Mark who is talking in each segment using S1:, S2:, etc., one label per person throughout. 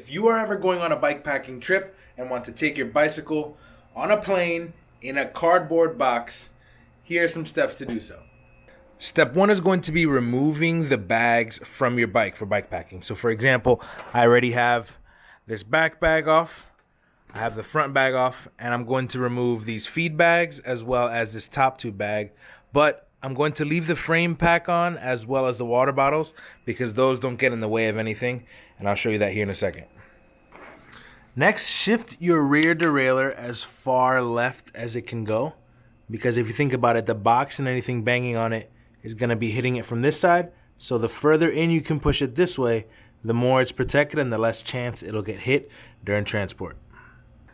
S1: If you are ever going on a bike packing trip and want to take your bicycle on a plane in a cardboard box, here are some steps to do so. Step one is going to be removing the bags from your bike for bike packing. So for example, I already have this back bag off, I have the front bag off, and I'm going to remove these feed bags as well as this top tube bag. But I'm going to leave the frame pack on as well as the water bottles because those don't get in the way of anything, and I'll show you that here in a second. Next, shift your rear derailleur as far left as it can go, because if you think about it, the box and anything banging on it is going to be hitting it from this side. So the further in you can push it this way, the more it's protected and the less chance it'll get hit during transport.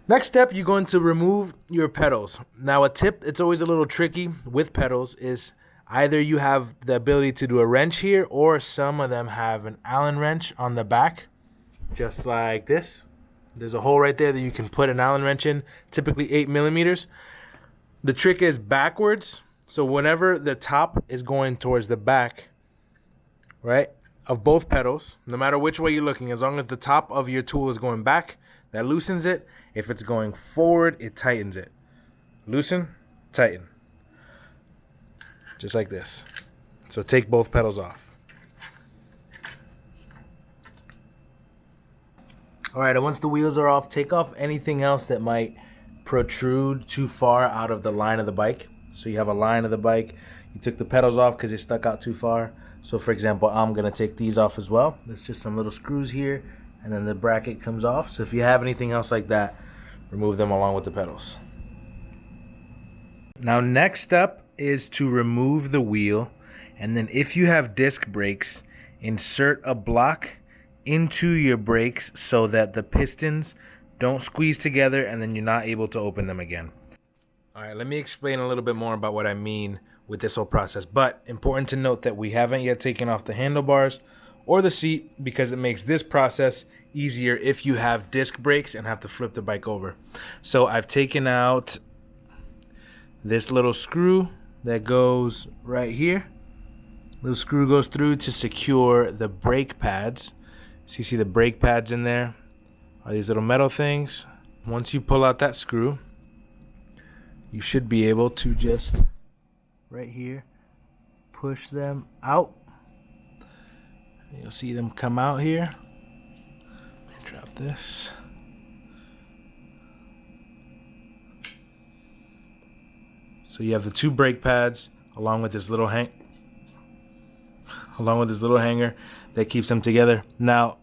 S1: Next step, you're going to remove your pedals. Now a tip, it's always a little tricky with pedals, is either you have the ability to do a wrench here, or some of them have an Allen wrench on the back, just like this. There's a hole right there that you can put an Allen wrench in, typically 8 millimeters. The trick is backwards. So whenever the top is going towards the back, right, of both pedals, no matter which way you're looking, as long as the top of your tool is going back, that loosens it. If it's going forward, it tightens it. Loosen, tighten. Just like this. So take both pedals off. All right, and once the wheels are off, take off anything else that might protrude too far out of the line of the bike. So you have a line of the bike, you took the pedals off because they stuck out too far. So for example, I'm gonna take these off as well. There's just some little screws here, and then the bracket comes off. So if you have anything else like that, remove them along with the pedals. Now next step is to remove the wheel, and then if you have disc brakes, insert a block into your brakes so that the pistons don't squeeze together and then you're not able to open them again. All right, let me explain a little bit more about what I mean with this whole process. But important to note that we haven't yet taken off the handlebars or the seat, because it makes this process easier if you have disc brakes and have to flip the bike over. So I've taken out this little screw that goes right here. Little screw goes through to secure the brake pads. So you see the brake pads in there are these little metal things. Once you pull out that screw, you should be able to just right here push them out. You'll see them come out here. Let me drop this. So you have the two brake pads along with this little hanger that keeps them together. Now,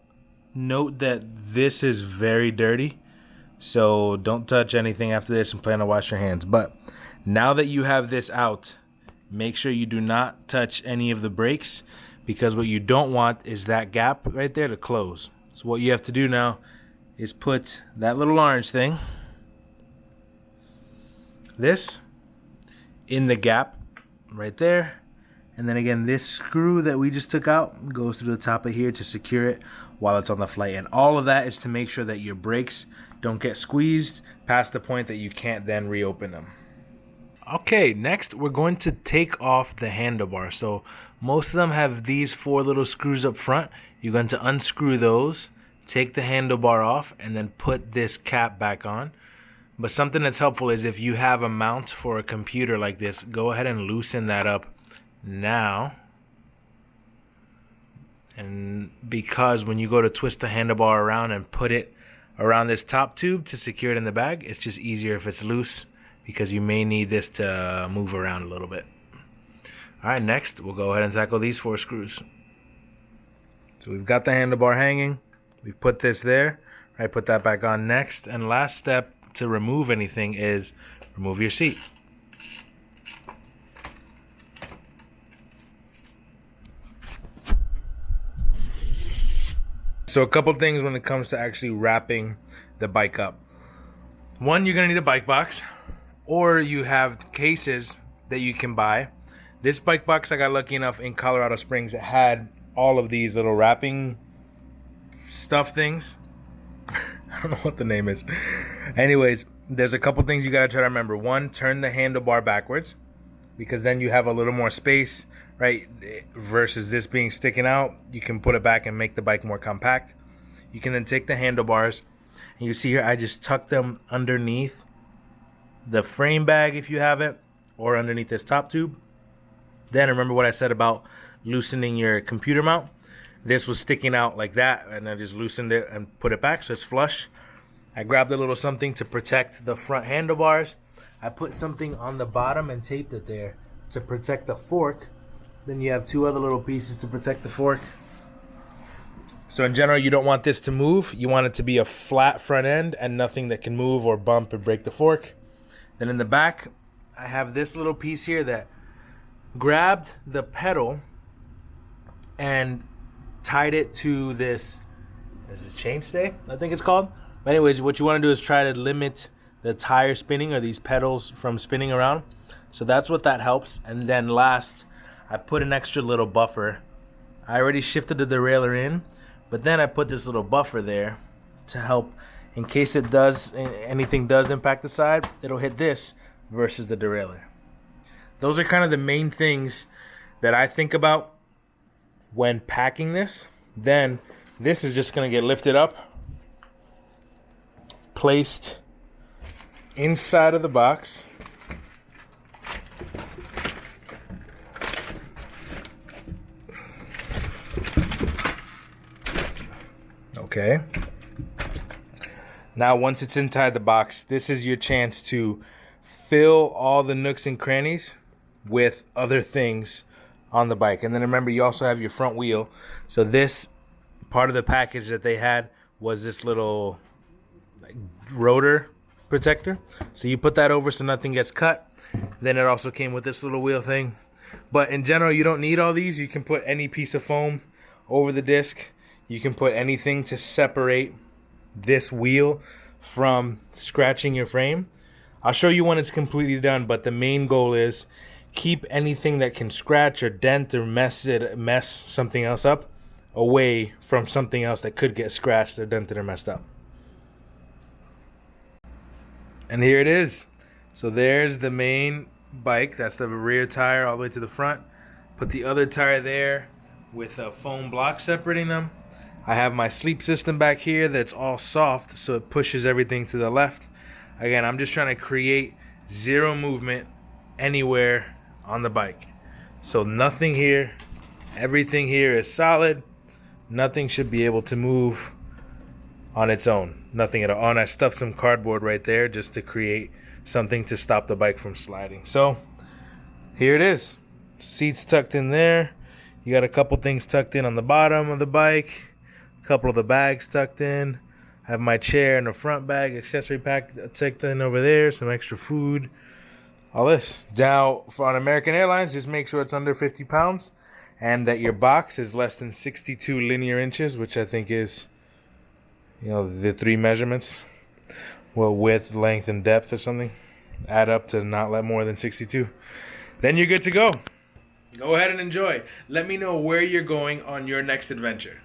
S1: note that this is very dirty, so don't touch anything after this and plan to wash your hands. But now that you have this out, make sure you do not touch any of the brakes, because what you don't want is that gap right there to close. So what you have to do now is put that little orange thing, this, in the gap right there. And then again, this screw that we just took out goes through the top of here to secure it while it's on the flight. And all of that is to make sure that your brakes don't get squeezed past the point that you can't then reopen them. Okay, next we're going to take off the handlebar. So most of them have these 4 little screws up front. You're going to unscrew those, take the handlebar off, and then put this cap back on. But something that's helpful is if you have a mount for a computer like this, go ahead and loosen that up now. And because when you go to twist the handlebar around and put it around this top tube to secure it in the bag, it's just easier if it's loose, because you may need this to move around a little bit. All right, next we'll go ahead and tackle these 4 screws. So we've got the handlebar hanging. We've put this there. Right, put that back on next. And last step to remove anything is remove your seat. So a couple things when it comes to actually wrapping the bike up. One, you're gonna need a bike box, or you have cases that you can buy. This bike box, I got lucky enough in Colorado Springs, it had all of these little wrapping stuff things. I don't know what the name is. Anyways, there's a couple things you gotta try to remember. One, turn the handlebar backwards, because then you have a little more space, right? Versus this being sticking out, you can put it back and make the bike more compact. You can then take the handlebars, and you see here I just tuck them underneath the frame bag if you have it, or underneath this top tube. Then remember what I said about loosening your computer mount? This was sticking out like that, and I just loosened it and put it back so it's flush. I grabbed a little something to protect the front handlebars. I put something on the bottom and taped it there to protect the fork. Then you have two other little pieces to protect the fork. So in general, you don't want this to move. You want it to be a flat front end and nothing that can move or bump or break the fork. Then in the back, I have this little piece here that grabbed the pedal and tied it to this, is it chainstay? I think it's called. But anyways, what you want to do is try to limit the tire spinning or these pedals from spinning around. So that's what that helps. And then last, I put an extra little buffer. I already shifted the derailleur in, but then I put this little buffer there to help in case it does, anything does impact the side, it'll hit this versus the derailleur. Those are kind of the main things that I think about when packing this. Then this is just going to get lifted up, placed inside of the box. Okay. Now once it's inside the box, this is your chance to fill all the nooks and crannies with other things on the bike. And then remember, you also have your front wheel. So this part of the package that they had was this little like rotor protector. So you put that over so nothing gets cut. Then it also came with this little wheel thing. But in general, you don't need all these. You can put any piece of foam over the disc. You can put anything to separate this wheel from scratching your frame. I'll show you when it's completely done, but the main goal is keep anything that can scratch or dent or mess something else up away from something else that could get scratched or dented or messed up. And here it is. So there's the main bike. That's the rear tire all the way to the front. Put the other tire there with a foam block separating them. I have my sleep system back here that's all soft, so it pushes everything to the left. Again, I'm just trying to create zero movement anywhere on the bike. So nothing here, everything here is solid. Nothing should be able to move on its own. Nothing at all. And I stuffed some cardboard right there just to create something to stop the bike from sliding. So here it is. Seats tucked in there. You got a couple things tucked in on the bottom of the bike. A couple of the bags tucked in. I have my chair and a front bag, accessory pack tucked in over there, some extra food, all this. Now, for on American Airlines, just make sure it's under 50 pounds and that your box is less than 62 linear inches, which I think is, the three measurements. Well, width, length, and depth or something. Add up to not let more than 62. Then you're good to go. Go ahead and enjoy. Let me know where you're going on your next adventure.